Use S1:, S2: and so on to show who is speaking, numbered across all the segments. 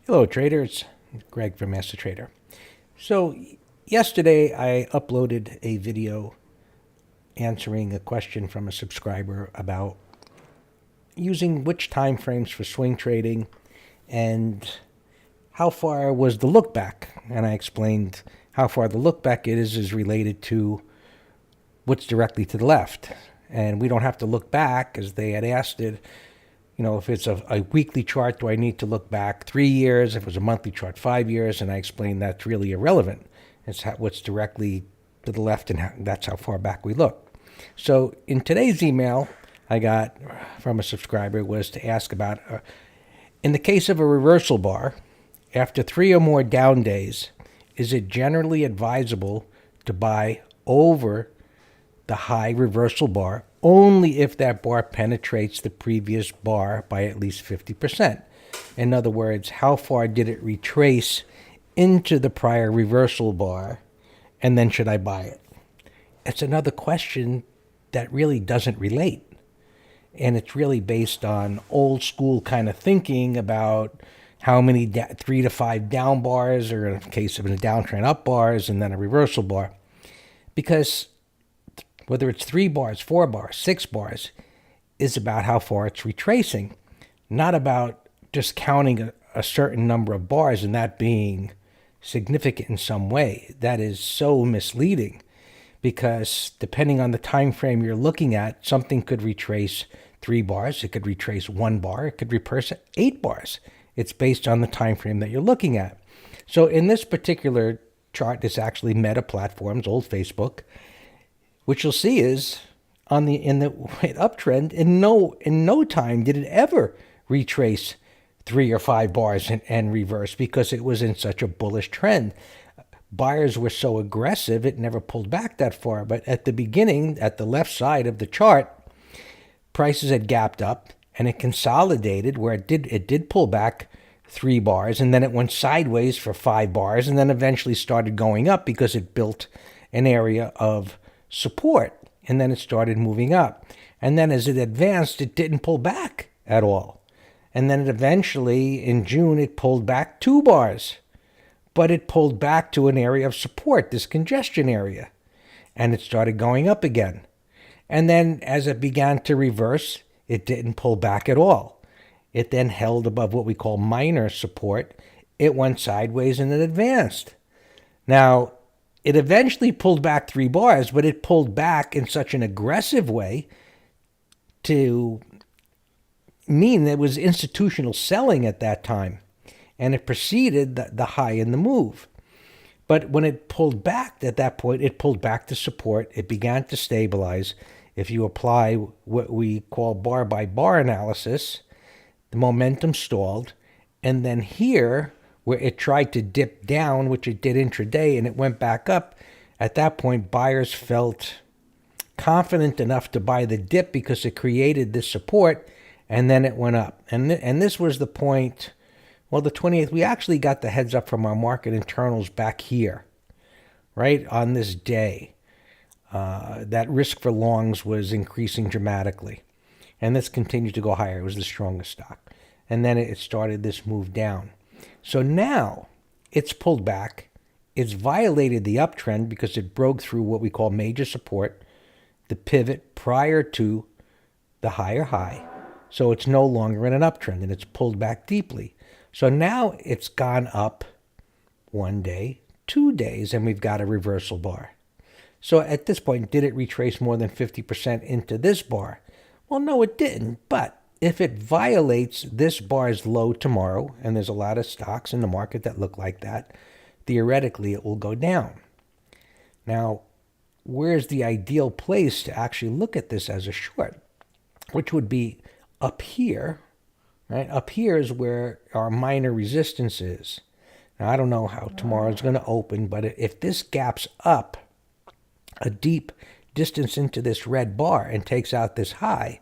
S1: Hello, traders. Greg from Master Trader. So, yesterday I uploaded a video answering a question from a subscriber about using which time frames for swing trading and how far was the look back. And I explained how far the look back is related to what's directly to the left. And we don't have to look back, as they had asked it. If it's a weekly chart, do I need to look back 3 years? If it was a monthly chart, 5 years? And I explained that's really irrelevant. It's what's directly to the left, and that's how far back we look. So in today's email I got from a subscriber was to ask about, in the case of a reversal bar, after 3 or more down days, is it generally advisable to buy over the high reversal bar only if that bar penetrates the previous bar by at least 50%. In other words, how far did it retrace into the prior reversal bar, and then should I buy it? It's another question that really doesn't relate. And it's really based on old school kind of thinking about how many 3 to 5 down bars, or in the case of a downtrend, up bars, and then a reversal bar. Because whether it's 3 bars, 4 bars, 6 bars, is about how far it's retracing, not about just counting a certain number of bars and that being significant in some way. That is so misleading, because depending on the time frame you're looking at, something could retrace 3 bars, it could retrace 1 bar, it could retrace 8 bars. It's based on the time frame that you're looking at. So in this particular chart, it's actually Meta Platforms, old Facebook. What you'll see is in the uptrend, in no time did it ever retrace 3 or 5 bars and reverse, because it was in such a bullish trend. Buyers were so aggressive it never pulled back that far. But at the beginning, at the left side of the chart, prices had gapped up and it consolidated where it did pull back 3 bars, and then it went sideways for 5 bars, and then eventually started going up because it built an area of support, and then it started moving up. And then as it advanced, it didn't pull back at all. And then it eventually, in June, it pulled back 2 bars. But it pulled back to an area of support, this congestion area. And it started going up again. And then as it began to reverse, it didn't pull back at all. It then held above what we call minor support. It went sideways and it advanced. Now, it eventually pulled back 3 bars, but it pulled back in such an aggressive way to mean there was institutional selling at that time. And it preceded the high in the move. But when it pulled back at that point, it pulled back to support. It began to stabilize. If you apply what we call bar by bar analysis, the momentum stalled. And then here, where it tried to dip down, which it did intraday, and it went back up, at that point, buyers felt confident enough to buy the dip because it created this support, and then it went up. And this was the point, well, the 28th, we actually got the heads up from our market internals back here, right, on this day. That risk for longs was increasing dramatically. And this continued to go higher. It was the strongest stock. And then it started this move down. So now it's pulled back. It's violated the uptrend because it broke through what we call major support, the pivot prior to the higher high. So it's no longer in an uptrend, and it's pulled back deeply. So now it's gone up 1 day, 2 days, and we've got a reversal bar. So at this point, did it retrace more than 50% into this bar? Well, no, it didn't. But if it violates this bar's low tomorrow, and there's a lot of stocks in the market that look like that, theoretically it will go down. Now, where's the ideal place to actually look at this as a short? Which would be up here, right? Up here is where our minor resistance is. Now, I don't know how tomorrow is going to open, but if this gaps up a deep distance into this red bar and takes out this high,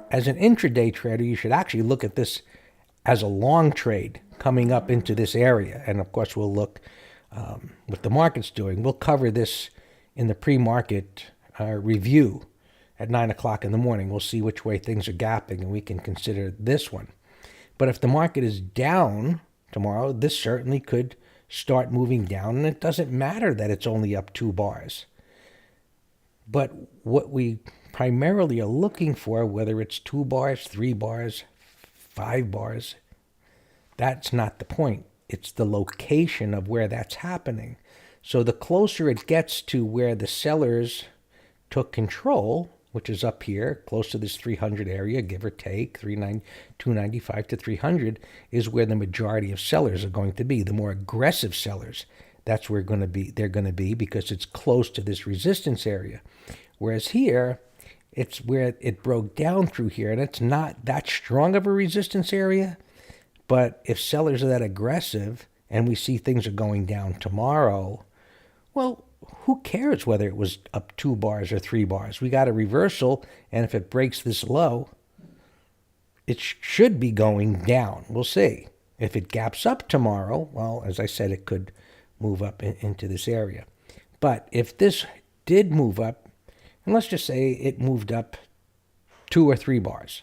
S1: as an intraday trader, you should actually look at this as a long trade coming up into this area. And of course, we'll look what the market's doing. We'll cover this in the pre-market review at 9 o'clock in the morning. We'll see which way things are gapping, and we can consider this one. But if the market is down tomorrow, this certainly could start moving down, and it doesn't matter that it's only up 2 bars. But what we primarily are looking for, whether it's 2 bars, 3 bars, 5 bars, that's not the point. It's the location of where that's happening. So the closer it gets to where the sellers took control, which is up here, close to this 300 area, give or take, 295 to 300, is where the majority of sellers are going to be. The more aggressive sellers, that's where they're going to be because it's close to this resistance area. Whereas here, it's where it broke down through here, and it's not that strong of a resistance area. But if sellers are that aggressive and we see things are going down tomorrow, well, who cares whether it was up 2 bars or 3 bars? We got a reversal, and if it breaks this low, it should be going down. We'll see. If it gaps up tomorrow, well, as I said, it could move up into this area. But if this did move up, and let's just say it moved up 2 or 3 bars,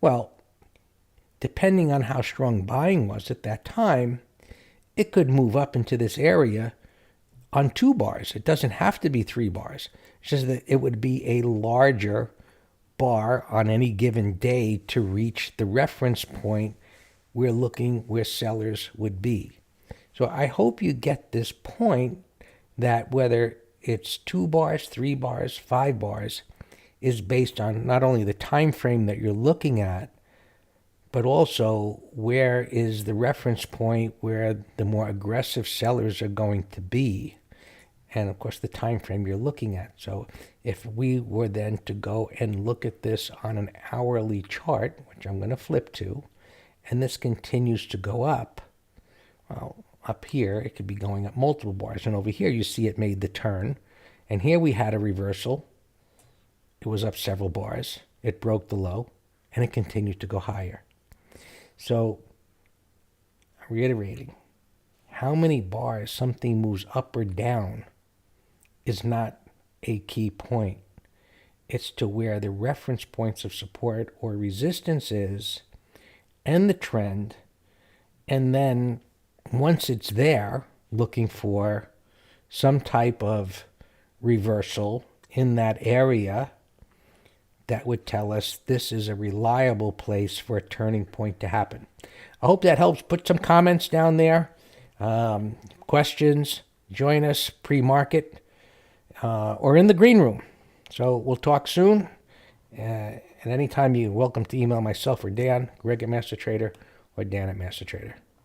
S1: well, depending on how strong buying was at that time, it could move up into this area on 2 bars. It doesn't have to be 3 bars. It's just that it would be a larger bar on any given day to reach the reference point we're looking where sellers would be. So I hope you get this point that whether it's 2 bars, 3 bars, 5 bars is based on not only the time frame that you're looking at, but also where is the reference point where the more aggressive sellers are going to be. And of course, the time frame you're looking at. So if we were then to go and look at this on an hourly chart, which I'm going to flip to, and this continues to go up, well, up here, it could be going up multiple bars. And over here, you see it made the turn. And here we had a reversal. It was up several bars. It broke the low, and it continued to go higher. So, reiterating, how many bars something moves up or down is not a key point. It's to where the reference points of support or resistance is and the trend. And then once it's there, looking for some type of reversal in that area, that would tell us this is a reliable place for a turning point to happen. I hope that helps. Put some comments down there, questions, join us pre-market or in the green room. So we'll talk soon. And anytime you're welcome to email myself or Dan, Greg at Master Trader, or Dan at Master Trader.